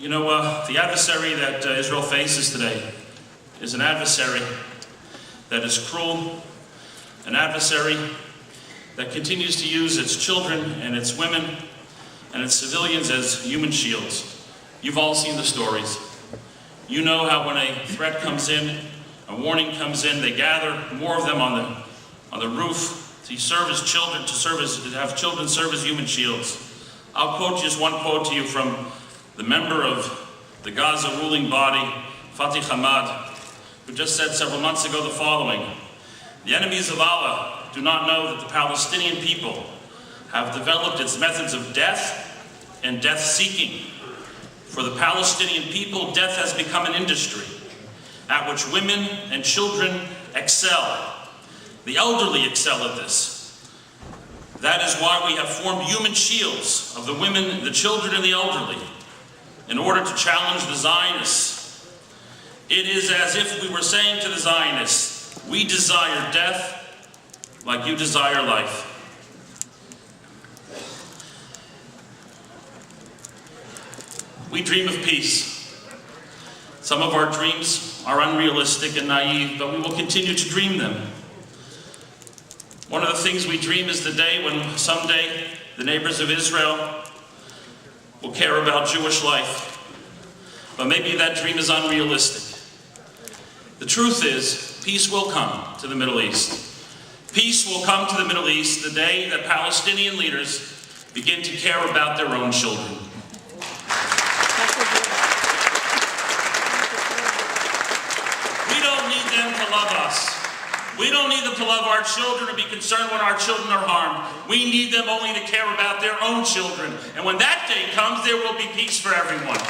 You know, the adversary that Israel faces today is an adversary that is cruel, an adversary that continues to use its children and its women and its civilians as human shields. You've all seen the stories. You know how when a threat comes in, a warning comes in, they gather, more of them on the roof to serve as children, to have children serve as human shields. I'll quote just one quote to you from the member of the Gaza ruling body, Fatih Hamad, who just said several months ago the following: "The enemies of Allah do not know that the Palestinian people have developed its methods of death and death-seeking. For the Palestinian people, death has become an industry at which women and children excel. The elderly excel at this. That is why we have formed human shields of the women, the children, and the elderly in order to challenge the Zionists. It is as if we were saying to the Zionists, we desire death like you desire life." We dream of peace. Some of our dreams are unrealistic and naive, but we will continue to dream them. One of the things we dream is the day when someday the neighbors of Israel will care about Jewish life. But maybe that dream is unrealistic. The truth is, peace will come to the Middle East. Peace will come to the Middle East the day that Palestinian leaders begin to care about their own children. We don't need them to love us. We don't need them to love our children or be concerned when our children are harmed. We need them only to care about their own children. And when that day comes, there will be peace for everyone.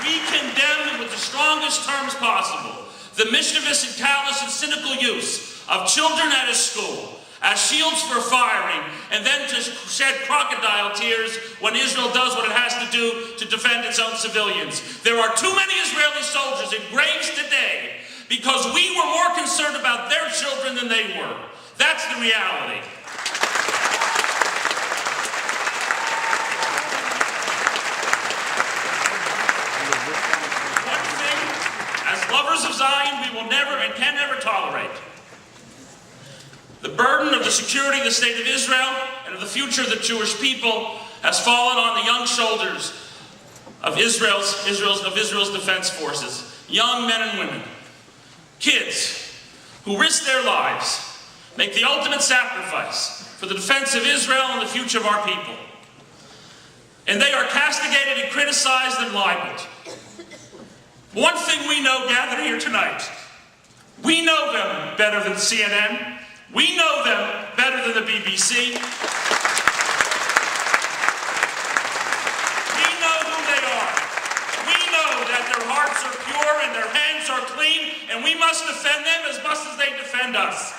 We condemn with the strongest terms possible the mischievous and callous and cynical use of children at a school as shields for firing, and then to shed crocodile tears when Israel does what it has to do to defend its own civilians. There are too many Israeli soldiers in graves today because we were more concerned about their children than they were. That's the reality. One thing, as lovers of Zion, we will never and can never tolerate: the burden of the security of the state of Israel and of the future of the Jewish people has fallen on the young shoulders of Israel's defense forces. Young men and women, kids who risk their lives, make the ultimate sacrifice for the defense of Israel and the future of our people. And they are castigated and criticized and libeled. One thing we know gathered here tonight: we know them better than CNN. We know them better than the BBC. We know who they are. We know that their hearts are pure and their hands are clean, and we must defend them as much as they defend us.